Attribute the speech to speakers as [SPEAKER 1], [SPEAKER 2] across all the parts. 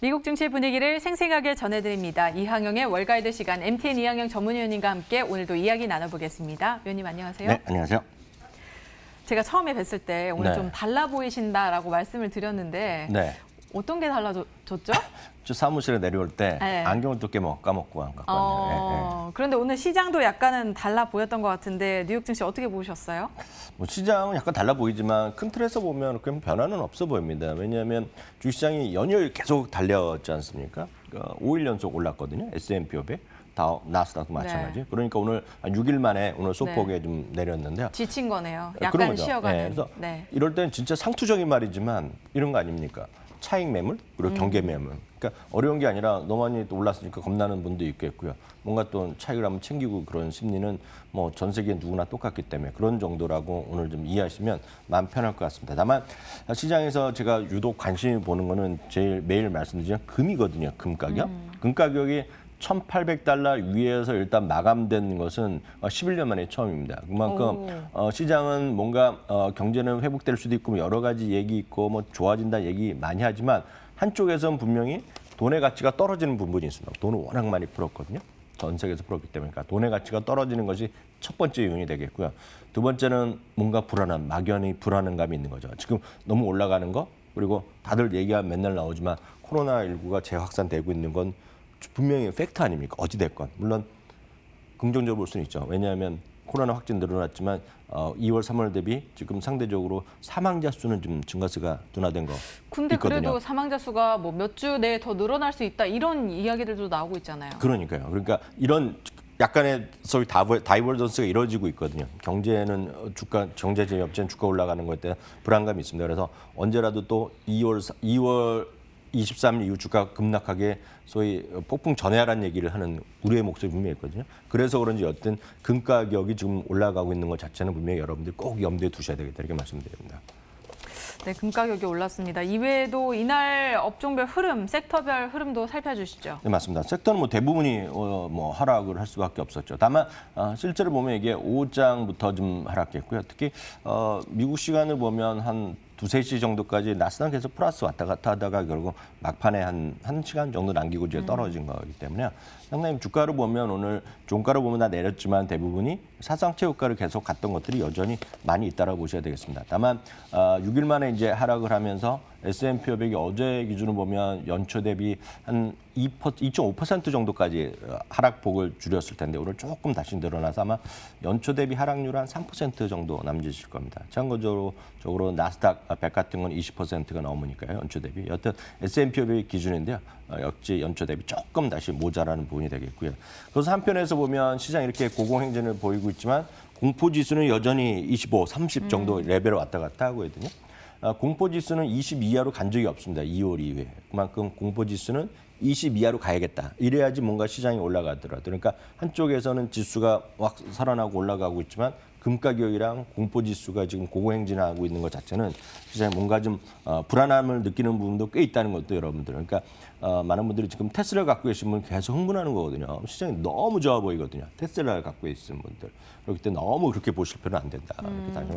[SPEAKER 1] 미국 증시 분위기를 생생하게 전해드립니다. 이항영의 월가이드 시간, MTN 이항영 전문위원님과 함께 오늘도 이야기 나눠보겠습니다. 위원님 안녕하세요.
[SPEAKER 2] 네, 안녕하세요.
[SPEAKER 1] 제가 처음에 뵀을 때 오늘 좀 달라 보이신다라고 말씀을 드렸는데 어떤 게 달라졌죠?
[SPEAKER 2] 저 사무실에 내려올 때 안경을 또 까먹고 안 갖고 왔네요.
[SPEAKER 1] 그런데 오늘 시장도 약간은 달라 보였던 것 같은데 뉴욕 증시 어떻게 보셨어요?
[SPEAKER 2] 뭐 시장은 약간 달라 보이지만 큰 틀에서 보면 그런 변화는 없어 보입니다. 왜냐하면 주시장이 연일 계속 달렸지 않습니까? 5일 연속 올랐거든요. S&P 500. 나스닥도 마찬가지. 그러니까 오늘 한 6일 만에 오늘 소폭에 좀 내렸는데요.
[SPEAKER 1] 지친 거네요. 약간 쉬어가는.
[SPEAKER 2] 그래서 이럴 때는 진짜 상투적인 말이지만 이런 거 아닙니까? 차익 매물 그리고 경계 매물. 그러니까 어려운 게 아니라 너무 많이 올랐으니까 겁나는 분도 있겠고요. 뭔가 또 차익을 한번 챙기고 그런 심리는 뭐 전 세계 누구나 똑같기 때문에 그런 정도라고 오늘 좀 이해하시면 마음 편할 것 같습니다. 다만 시장에서 제가 유독 관심이 보는 거는 제일 매일 말씀드리지만 금이거든요. 금 가격. 금 가격이 $1,800 위에서 일단 마감된 것은 11년 만에 처음입니다. 그만큼 시장은 뭔가 경제는 회복될 수도 있고 여러 가지 얘기 있고 뭐 좋아진다는 얘기 많이 하지만 한쪽에서는 분명히 돈의 가치가 떨어지는 부분이 있습니다. 돈을 워낙 많이 풀었거든요. 전 세계에서 풀었기 때문에 그러니까 돈의 가치가 떨어지는 것이 첫 번째 요인이 되겠고요. 두 번째는 뭔가 불안한, 막연히 불안감이 있는 거죠. 지금 너무 올라가는 거 그리고 다들 얘기가 맨날 나오지만 코로나19가 재확산되고 있는 건 분명히 팩트 아닙니까? 어찌됐건. 물론 긍정적으로 볼 수는 있죠. 왜냐하면 코로나 확진 늘어났지만 2월, 3월 대비 지금 상대적으로 사망자 수는 좀 증가세가 둔화된 거
[SPEAKER 1] 근데
[SPEAKER 2] 있거든요.
[SPEAKER 1] 그래도 사망자 수가 뭐 몇 주 내에 더 늘어날 수 있다 이런 이야기들도 나오고 있잖아요.
[SPEAKER 2] 그러니까요. 그러니까 이런 약간의 소위 다이버전스가 이루어지고 있거든요. 경제는 경제 재미없지만 주가 올라가는 것에 대한 불안감이 있습니다. 그래서 언제라도 또 2월 23일 이후 주가 급락하게 소위 폭풍 전야라는 얘기를 하는 우리의 목소리 분명히 있거든요. 그래서 그런지 어떤 금 가격이 지금 올라가고 있는 것 자체는 분명히 여러분들 꼭 염두에 두셔야 되겠다 이렇게 말씀드립니다.
[SPEAKER 1] 네, 금 가격이 올랐습니다. 이외에도 이날 업종별 흐름, 섹터별 흐름도 살펴주시죠.
[SPEAKER 2] 네, 맞습니다. 섹터는 뭐 대부분이 뭐 하락을 할 수밖에 없었죠. 다만 실제로 보면 이게 오후장부터 좀 하락했고요. 특히 미국 시간을 보면 한 2-3시 정도까지 나스닥에서 플러스 왔다 갔다 하다가 결국 막판에 한 1시간 정도 남기고 이제 떨어진 거기 때문에 상당히 주가를 보면 오늘 종가를 보면 다 내렸지만 대부분이 사상체육가를 계속 갔던 것들이 여전히 많이 있다라고 보셔야 되겠습니다. 다만 6일 만에 이제 하락을 하면서 S&P 500이 어제 기준으로 보면 연초 대비 한 2.5% 정도까지 하락폭을 줄였을 텐데 오늘 조금 다시 늘어나서 아마 연초 대비 하락률 한 3% 정도 남짓일 겁니다. 참고적으로 나스닥 100 같은 건 20%가 넘으니까요. 연초 대비. 여튼 S&P 500 기준인데요. 역시 연초 대비 조금 다시 모자라는 부분이 되겠고요. 그래서 한편에서 보면 시장이 이렇게 고공행진을 보이고 있지만 공포지수는 여전히 25, 30 정도 레벨을 왔다 갔다 하고 있거든요. 공포지수는 20 이하로 간 적이 없습니다. 2월 이후에. 그만큼 공포지수는 20 이하로 가야겠다. 이래야지 뭔가 시장이 올라가더라도. 그러니까 한쪽에서는 지수가 확 살아나고 올라가고 있지만 금가격이랑 공포지수가 지금 고공행진하고 있는 것 자체는 시장에 뭔가 좀 불안함을 느끼는 부분도 꽤 있다는 것도 여러분들. 그러니까 많은 분들이 지금 테슬라 갖고 계신 분 계속 흥분하는 거거든요. 시장이 너무 좋아 보이거든요. 테슬라를 갖고 계신 분들. 그렇기 때문에 너무 그렇게 보실 필요는 안 된다.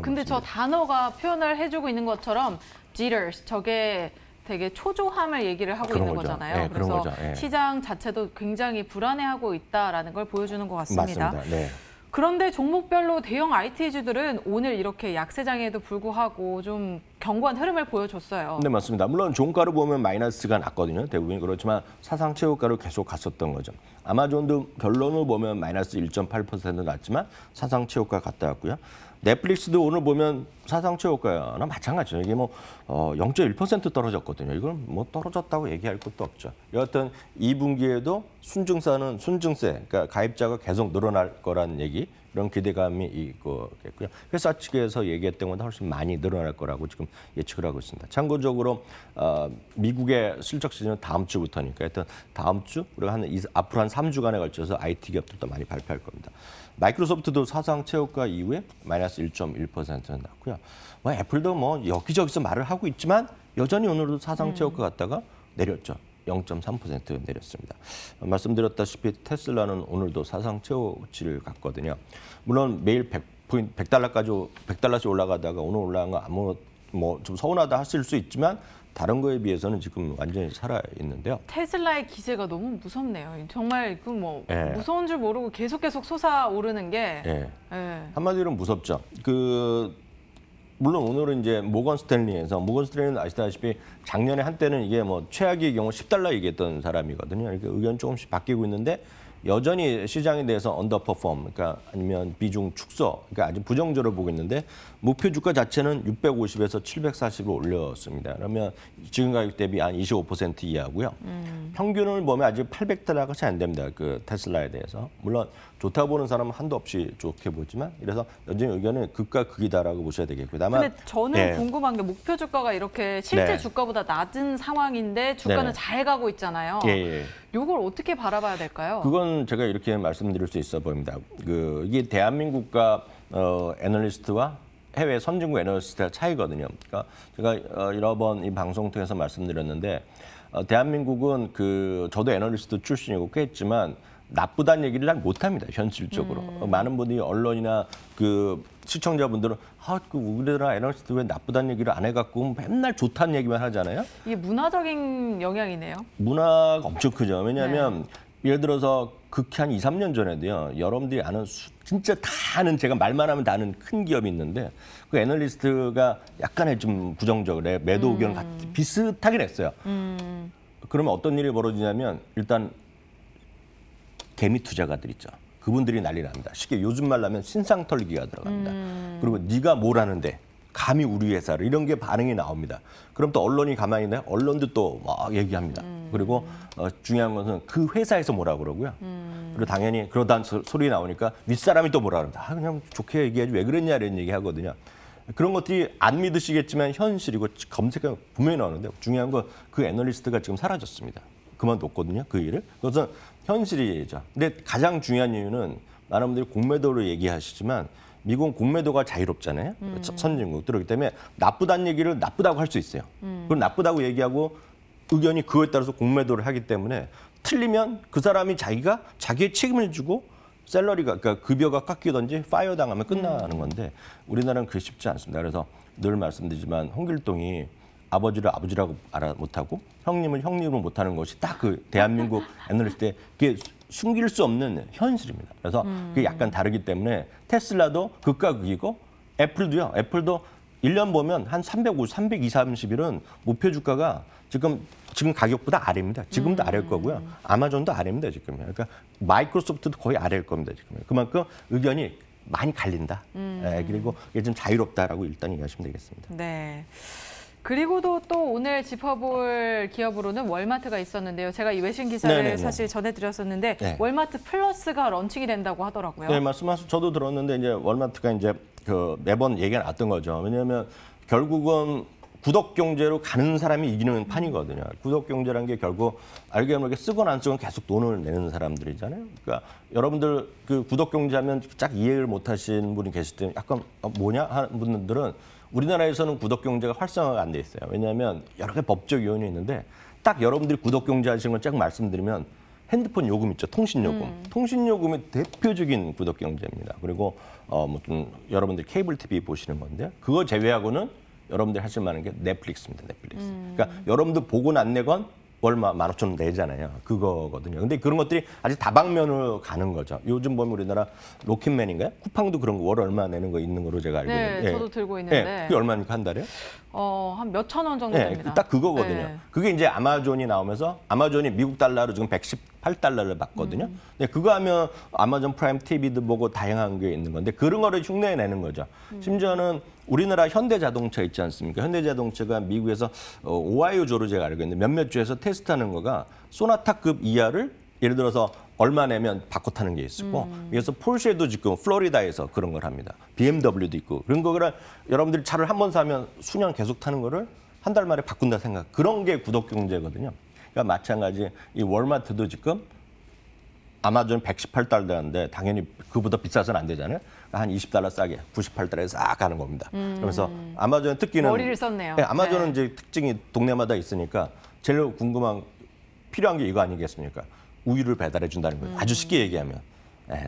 [SPEAKER 1] 근데 저 단어가 표현을 해주고 있는 것처럼 jitters, 저게 되게 초조함을 얘기를 하고 있는 거잖아요.
[SPEAKER 2] 네,
[SPEAKER 1] 그래서
[SPEAKER 2] 시장
[SPEAKER 1] 자체도 굉장히 불안해하고 있다라는 걸 보여주는 것 같습니다.
[SPEAKER 2] 맞습니다. 네.
[SPEAKER 1] 그런데 종목별로 대형 IT주들은 오늘 이렇게 약세장에도 불구하고 좀 견고한 흐름을 보여줬어요.
[SPEAKER 2] 네, 맞습니다. 물론 종가로 보면 마이너스가 났거든요. 대부분이 그렇지만 사상체육가로 계속 갔었던 거죠. 아마존도 결론을 보면 마이너스 1.8% 났지만 사상체육가 갔다 왔고요. 넷플릭스도 오늘 보면 사상체육가나 마찬가지죠. 이게 뭐 0.1% 떨어졌거든요. 이건 뭐 떨어졌다고 얘기할 것도 없죠. 여하튼 2분기에도 순증세, 그러니까 가입자가 계속 늘어날 거라는 얘기, 이런 기대감이 있겠고요. 회사 측에서 얘기했던 것보다 훨씬 많이 늘어날 거라고 지금 예측을 하고 있습니다. 참고적으로 미국의 실적 시즌은 다음 주부터니까 하여튼 다음 주 우리가 앞으로 한 3주간에 걸쳐서 IT 기업들도 많이 발표할 겁니다. 마이크로소프트도 사상체육가 이후에 마이너스 1.1%는 났고요. 애플도 뭐 여기저기서 말을 하고 있지만 여전히 오늘도 사상체육가 갔다가 내렸죠. 0.3% 내렸습니다. 말씀드렸다시피 테슬라는 오늘도 사상 최고치를 갔거든요. 물론 매일 100달러씩 올라가다가 오늘 올라간 거 아무 뭐 좀 서운하다 하실 수 있지만 다른 거에 비해서는 지금 완전히 살아 있는데요.
[SPEAKER 1] 테슬라의 기세가 너무 무섭네요. 정말 그 뭐
[SPEAKER 2] 예.
[SPEAKER 1] 무서운 줄 모르고 계속 솟아오르는 게
[SPEAKER 2] 예.
[SPEAKER 1] 예.
[SPEAKER 2] 한마디로 무섭죠. 물론 오늘은 이제 모건 스탠리는 아시다시피 작년에 한때는 이게 뭐 최악의 경우 $10 얘기했던 사람이거든요. 그러니까 의견 조금씩 바뀌고 있는데 여전히 시장에 대해서 언더퍼폼, 그러니까 아니면 비중 축소, 그러니까 아주 부정적으로 보고 있는데 목표 주가 자체는 650에서 740으로 올렸습니다. 그러면 지금 가격 대비 한 25% 이하고요. 평균을 보면 아직 $800가 채 안 됩니다. 그 테슬라에 대해서. 물론 좋다 보는 사람은 한도 없이 좋게 보지만 이래서 여전히 의견은 극과 극이다라고 보셔야 되겠고요. 다만
[SPEAKER 1] 근데 저는
[SPEAKER 2] 예.
[SPEAKER 1] 궁금한 게 목표 주가가 이렇게 실제
[SPEAKER 2] 네.
[SPEAKER 1] 주가보다 낮은 상황인데 주가는
[SPEAKER 2] 네네.
[SPEAKER 1] 잘 가고 있잖아요.
[SPEAKER 2] 예.
[SPEAKER 1] 이걸 어떻게 바라봐야 될까요?
[SPEAKER 2] 그건 제가 이렇게 말씀드릴 수 있어 보입니다. 이게 대한민국과 애널리스트와 해외 선진국 애널리스트의 차이거든요. 그러니까 제가 여러 번 이 방송 통해서 말씀드렸는데 대한민국은 저도 애널리스트 출신이고 꽤 했지만 나쁘다는 얘기를 잘 못합니다. 현실적으로. 많은 분들이 언론이나 시청자분들은 우리나라 애널리스트 왜 나쁘다는 얘기를 안 해갖고 맨날 좋다는 얘기만 하잖아요.
[SPEAKER 1] 이게 문화적인 영향이네요.
[SPEAKER 2] 문화가 엄청 크죠. 왜냐하면 예를 들어서 극히 한 2, 3년 전에도요. 여러분들이 아는 진짜 다 아는 제가 말만 하면 다 아는 큰 기업이 있는데 그 애널리스트가 약간의 좀 부정적으로 매도 의견을 비슷하긴 했어요. 그러면 어떤 일이 벌어지냐면 일단 개미 투자가들 있죠. 그분들이 난리 납니다. 쉽게 요즘 말로 하면 신상 털기가 들어갑니다. 그리고 네가 뭘 하는데 감히 우리 회사를 이런 게 반응이 나옵니다. 그럼 또 언론이 가만히 있나요? 언론도 또 막 얘기합니다. 그리고 중요한 것은 그 회사에서 뭐라 그러고요. 그리고 당연히 그러다 소리 나오니까 윗사람이 또 뭐라 그럽니다. 그냥 좋게 얘기하지 왜 그랬냐 이런 얘기 하거든요. 그런 것들이 안 믿으시겠지만 현실이고 검색하면 분명히 나오는데 중요한 건 그 애널리스트가 지금 사라졌습니다. 그만뒀거든요. 그 일을. 그것은 현실이죠. 근데 가장 중요한 이유는 많은 분들이 공매도를 얘기하시지만 미국은 공매도가 자유롭잖아요. 선진국. 그렇기 때문에 나쁘다는 얘기를 나쁘다고 할 수 있어요. 그걸 나쁘다고 얘기하고 의견이 그거에 따라서 공매도를 하기 때문에 틀리면 그 사람이 자기의 책임을 지고 샐러리가 그러니까 급여가 깎이든지 파이어 당하면 끝나는 건데 우리나라는 그게 쉽지 않습니다. 그래서 늘 말씀드리지만 홍길동이 아버지를 아버지라고 알아 못하고 형님을 형님으로 못하는 것이 딱 그 대한민국 애널리스트의 그게 숨길 수 없는 현실입니다. 그래서 그게 약간 다르기 때문에 테슬라도 극과 극이고 애플도요. 애플도 1년 보면 한 350, 320, 30일은 목표 주가가 지금 가격보다 아래입니다. 지금도 아래일 거고요. 아마존도 아래입니다. 지금. 그러니까 마이크로소프트도 거의 아래일 겁니다. 지금. 그만큼 의견이 많이 갈린다. 그리고 이게 좀 자유롭다라고 일단 얘기하시면 되겠습니다.
[SPEAKER 1] 네. 그리고도 또 오늘 짚어볼 기업으로는 월마트가 있었는데요. 제가 이 외신 기사를
[SPEAKER 2] 네네네.
[SPEAKER 1] 사실 전해드렸었는데
[SPEAKER 2] 네.
[SPEAKER 1] 월마트 플러스가 런칭이 된다고 하더라고요.
[SPEAKER 2] 네, 말씀하신 저도 들었는데 이제 월마트가 이제 매번 얘기가 나왔던 거죠. 왜냐하면 결국은 구독 경제로 가는 사람이 이기는 판이거든요. 구독 경제라는 게 결국 알게 모르게 쓰건 안 쓰건 계속 돈을 내는 사람들이잖아요. 그러니까 여러분들 구독 경제하면 쫙 이해를 못 하시는 분이 계실 때 약간 뭐냐 하는 분들은 우리나라에서는 구독 경제가 활성화가 안 돼 있어요. 왜냐하면 여러 가지 법적 요인이 있는데 딱 여러분들이 구독 경제 하시는 걸 쫙 말씀드리면 핸드폰 요금 있죠. 통신 요금. 통신 요금의 대표적인 구독 경제입니다. 그리고 좀 여러분들 케이블 TV 보시는 건데 그거 제외하고는 여러분들이 하실 만한 게 넷플릭스입니다. 넷플릭스. 그러니까 여러분들 보고는 안 내건 얼마 15,000원 내잖아요. 그거거든요. 근데 그런 것들이 아직 다방면으로 가는 거죠. 요즘 보면 우리나라 로켓맨인가요? 쿠팡도 그런 거 월 얼마 내는 거 있는 거로 제가 알고
[SPEAKER 1] 네,
[SPEAKER 2] 있는데.
[SPEAKER 1] 저도 들고 있는데.
[SPEAKER 2] 네, 그게 얼마입니까 한 달에?
[SPEAKER 1] 한 몇천 원 정도
[SPEAKER 2] 네,
[SPEAKER 1] 됩니다.
[SPEAKER 2] 딱 그거거든요.
[SPEAKER 1] 네.
[SPEAKER 2] 그게 이제 아마존이 나오면서 아마존이 미국 달러로 지금 $118를 받거든요. 근데 그거 하면 아마존 프라임 TV도 보고 다양한 게 있는 건데 그런 거를 흉내내는 거죠. 심지어는 우리나라 현대자동차 있지 않습니까? 현대자동차가 미국에서 오하이오주로 제가 알고 있는데 몇몇 주에서 테스트하는 거가 소나타급 이하를 예를 들어서 얼마 내면 바꿔 타는 게 있고 그래서 폴쉐도 지금 플로리다에서 그런 걸 합니다. BMW도 있고 그런 거를 여러분들이 차를 한 번 사면 수년 계속 타는 거를 한 달 만에 바꾼다 생각. 그런 게 구독 경제거든요. 그러니까 마찬가지 이 월마트도 지금 아마존 $118인데 당연히 그보다 비싸서는 안 되잖아요. 한 $20 싸게 98달러에 싹 가는 겁니다. 그러면서 아마존의 특기는
[SPEAKER 1] 머리를 썼네요.
[SPEAKER 2] 네, 아마존은
[SPEAKER 1] 네.
[SPEAKER 2] 이제 특징이 동네마다 있으니까 제일 궁금한 필요한 게 이거 아니겠습니까? 우유를 배달해 준다는 거예요. 아주 쉽게 얘기하면.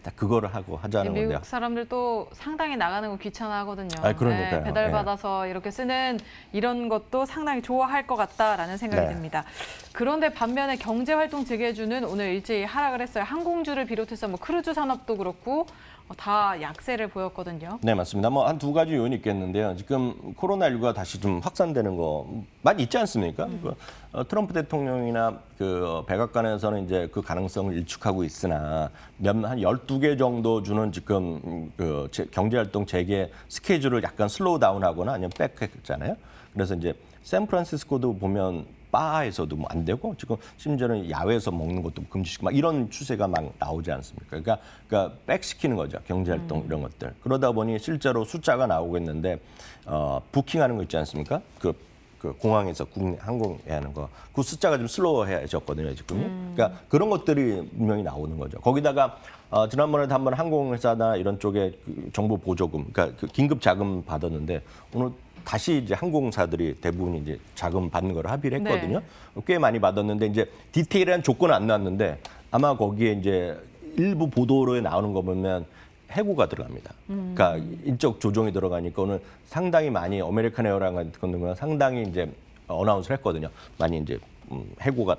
[SPEAKER 2] 딱 그거를 하고 하자는 건데요.
[SPEAKER 1] 미국 사람들도 상당히 나가는 거 귀찮아하거든요.
[SPEAKER 2] 그러니까요.
[SPEAKER 1] 배달받아서 이렇게 쓰는 이런 것도 상당히 좋아할 것 같다라는 생각이 듭니다. 그런데 반면에 경제활동 재개주는 오늘 일제히 하락을 했어요. 항공주를 비롯해서 뭐 크루즈 산업도 그렇고 다 약세를 보였거든요.
[SPEAKER 2] 네, 맞습니다. 뭐 한 두 가지 요인이 있겠는데요. 지금 코로나19가 다시 좀 확산되는 거 많이 있지 않습니까? 트럼프 대통령이나 그 백악관에서는 이제 그 가능성을 일축하고 있으나 한 12개 정도 주는 지금 그 경제활동 재개 스케줄을 약간 슬로우 다운하거나 아니면 백했잖아요. 그래서 이제 샌프란시스코도 보면 바에서도 뭐 안 되고 지금 심지어는 야외에서 먹는 것도 금지시키고 막 이런 추세가 막 나오지 않습니까? 그러니까 백시키는 거죠. 경제활동 이런 것들. 그러다 보니 실제로 숫자가 나오고 있는데 부킹하는 거 있지 않습니까? 그 공항에서 국내 항공에 하는 거. 그 숫자가 좀 슬로우해졌거든요, 지금. 그러니까 그런 것들이 분명히 나오는 거죠. 거기다가 지난번에도 한번 항공회사나 이런 쪽에 그 정보 보조금, 그러니까 그 긴급 자금 받았는데 오늘 다시 이제 항공사들이 대부분 이제 자금 받는 걸 합의를 했거든요. 꽤 많이 받았는데 이제 디테일한 조건은 안 나왔는데 아마 거기에 이제 일부 보도로에 나오는 거 보면 해고가 들어갑니다. 그러니까 인적 조정이 들어가니까 오늘 상당히 많이 아메리칸 에어라인 같은 경우는 상당히 이제 어나운스를 했거든요. 많이 이제 해고가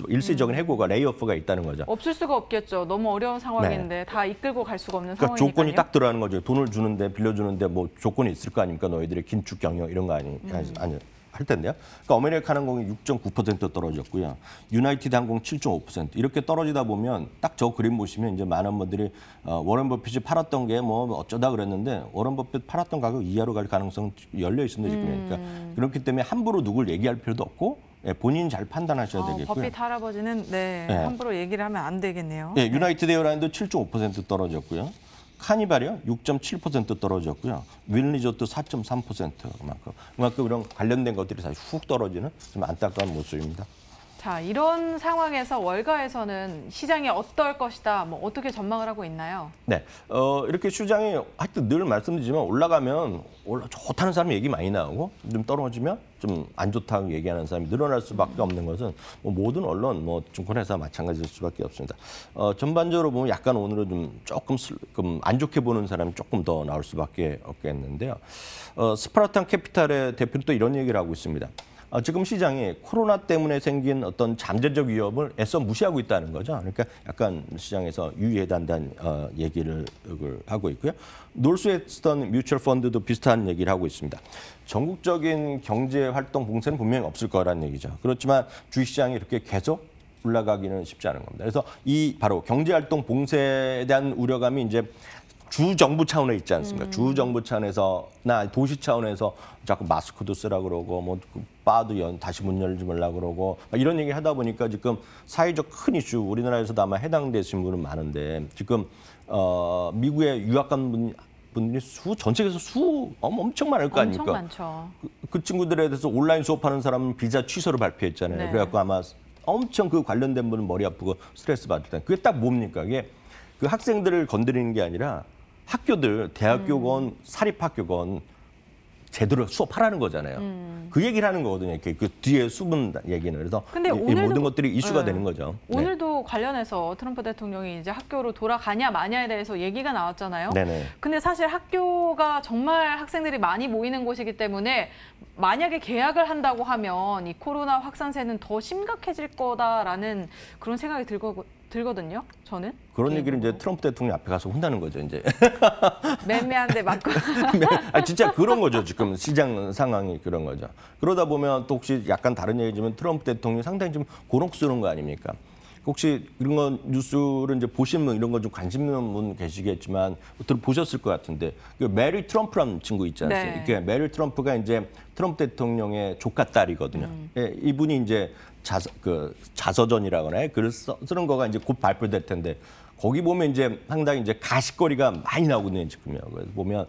[SPEAKER 2] 일시적인 해고가 레이오프가 있다는 거죠.
[SPEAKER 1] 없을 수가 없겠죠. 너무 어려운 상황인데 다 이끌고 갈 수가 없는
[SPEAKER 2] 그러니까
[SPEAKER 1] 상황이니까요.
[SPEAKER 2] 조건이 딱 들어가는 거죠. 돈을 주는데 빌려주는데 뭐 조건이 있을 거 아닙니까? 너희들의 긴축 경영 이런 거 아니 할 텐데요. 그러니까 아메리칸 항공이 6.9% 떨어졌고요. 유나이티드 항공 7.5% 이렇게 떨어지다 보면 딱 저 그림 보시면 이제 많은 분들이 워런 버핏이 팔았던 게 뭐 어쩌다 그랬는데 워런 버핏 팔았던 가격 이하로 갈 가능성 열려 있습니다 지금. 그러니까 그렇기 때문에 함부로 누굴 얘기할 필요도 없고 본인이 잘 판단하셔야 되겠고요.
[SPEAKER 1] 버핏 할아버지는 함부로 얘기를 하면 안 되겠네요.
[SPEAKER 2] 유나이티드 에어라인도 7.5% 떨어졌고요. 카니발이요 6.7% 떨어졌고요. 윈리조트 4.3% 그만큼 이런 관련된 것들이 사실 훅 떨어지는 좀 안타까운 모습입니다.
[SPEAKER 1] 자, 이런 상황에서 월가에서는 시장이 어떨 것이다, 뭐 어떻게 전망을 하고 있나요?
[SPEAKER 2] 네, 이렇게 시장이 하여튼 늘 말씀드리지만 올라가면 좋다는 사람 얘기 많이 나오고 좀 떨어지면 좀 안 좋다고 얘기하는 사람이 늘어날 수밖에 없는 것은 뭐 모든 언론, 뭐 증권회사 마찬가지일 수밖에 없습니다. 전반적으로 보면 약간 오늘은 좀 조금 안 좋게 보는 사람이 조금 더 나올 수밖에 없겠는데요. 스파르탄 캐피탈의 대표는 또 이런 얘기를 하고 있습니다. 지금 시장이 코로나 때문에 생긴 어떤 잠재적 위협을 애써 무시하고 있다는 거죠. 그러니까 약간 시장에서 유의해단다는 얘기를 하고 있고요. 노스웨스턴 뮤추얼 펀드도 비슷한 얘기를 하고 있습니다. 전국적인 경제 활동 봉쇄는 분명히 없을 거라는 얘기죠. 그렇지만 주식시장이 이렇게 계속 올라가기는 쉽지 않은 겁니다. 그래서 이 바로 경제 활동 봉쇄에 대한 우려감이 이제 주 정부 차원에 있지 않습니까? 주 정부 차원에서나 도시 차원에서 자꾸 마스크도 쓰라 그러고 뭐 바도 다시 문 열지 말라 그러고 이런 얘기 하다 보니까 지금 사회적 큰 이슈 우리나라에서도 아마 해당되신 분은 많은데 지금 미국에 유학 간 분들이 전 세계에서 엄청 많을 거 아닙니까?
[SPEAKER 1] 엄청 많죠.
[SPEAKER 2] 그 친구들에 대해서 온라인 수업하는 사람은 비자 취소를 발표했잖아요. 그래갖고 아마 엄청 그 관련된 분은 머리 아프고 스트레스 받을 때 그게 딱 뭡니까? 이게 그 학생들을 건드리는 게 아니라 학교들, 대학교건 사립학교건 제대로 수업하라는 거잖아요. 그 얘기를 하는 거거든요. 이렇게 그 뒤에 숨은 얘기는. 그래서
[SPEAKER 1] 근데
[SPEAKER 2] 이
[SPEAKER 1] 오늘도,
[SPEAKER 2] 모든 것들이 이슈가 되는 거죠.
[SPEAKER 1] 오늘도 관련해서 트럼프 대통령이 이제 학교로 돌아가냐 마냐에 대해서 얘기가 나왔잖아요.
[SPEAKER 2] 네네.
[SPEAKER 1] 근데 사실 학교가 정말 학생들이 많이 모이는 곳이기 때문에 만약에 개학을 한다고 하면 이 코로나 확산세는 더 심각해질 거다라는 그런 생각이 들거든요. 저는.
[SPEAKER 2] 그런 얘기를 이제 트럼프 대통령 앞에 가서 혼나는 거죠, 이제.
[SPEAKER 1] 맨매한데 맞고.
[SPEAKER 2] 진짜 그런 거죠, 지금 시장 상황이 그런 거죠. 그러다 보면 또 혹시 약간 다른 얘기지만 트럼프 대통령이 상당히 좀 곤혹스러운 거 아닙니까? 혹시 이런 건 뉴스를 이제 보신 분 이런 거 좀 관심 있는 분 계시겠지만 보셨을 것 같은데 그 메리 트럼프라는 친구 있지 않습니까?
[SPEAKER 1] 네.
[SPEAKER 2] 메리 트럼프가 이제 트럼프 대통령의 조카 딸이거든요. 이분이 이제 자서전이라거나 글을 쓰는 거가 이제 곧 발표될 텐데 거기 보면 이제 상당히 이제 가십거리가 많이 나오고 있는 지금이요. 그래서 보면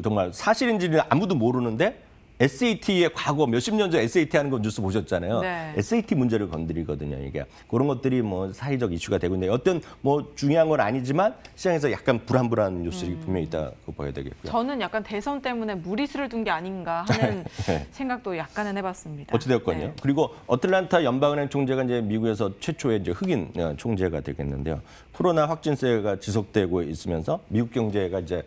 [SPEAKER 2] 정말 사실인지는 아무도 모르는데 SAT의 과거 몇십 년 전 SAT 하는 거 뉴스 보셨잖아요.
[SPEAKER 1] 네.
[SPEAKER 2] SAT 문제를 건드리거든요. 이게 그런 것들이 뭐 사회적 이슈가 되고 있는데 어떤 뭐 중요한 건 아니지만 시장에서 약간 불안불안한 뉴스들이 분명히 있다고 봐야 되겠고요.
[SPEAKER 1] 저는 약간 대선 때문에 무리수를 둔 게 아닌가 하는
[SPEAKER 2] 네.
[SPEAKER 1] 생각도 약간은 해봤습니다.
[SPEAKER 2] 어찌되었건요.
[SPEAKER 1] 네.
[SPEAKER 2] 그리고 어틀란타 연방은행 총재가 이제 미국에서 최초의 이제 흑인 총재가 되겠는데요. 코로나 확진세가 지속되고 있으면서 미국 경제가 이제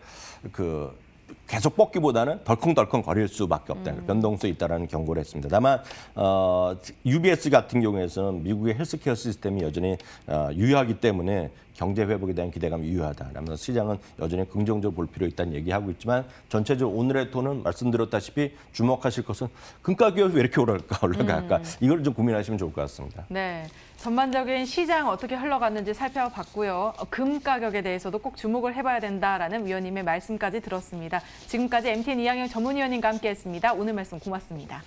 [SPEAKER 2] 계속 뻗기보다는 덜컹덜컹 거릴 수밖에 없다는 변동성이 있다라는 경고를 했습니다. 다만 UBS 같은 경우에서는 미국의 헬스케어 시스템이 여전히 유효하기 때문에 경제 회복에 대한 기대감이 유효하다. 그러면서 시장은 여전히 긍정적으로 볼 필요 있다는 얘기하고 있지만 전체적으로 오늘의 톤은 말씀드렸다시피 주목하실 것은 금가 기업이 왜 이렇게 올라갈까? 이걸 좀 고민하시면 좋을 것 같습니다.
[SPEAKER 1] 네, 전반적인 시장 어떻게 흘러갔는지 살펴봤고요. 금 가격에 대해서도 꼭 주목을 해봐야 된다라는 위원님의 말씀까지 들었습니다. 지금까지 MTN 이항영 전문위원님과 함께했습니다. 오늘 말씀 고맙습니다.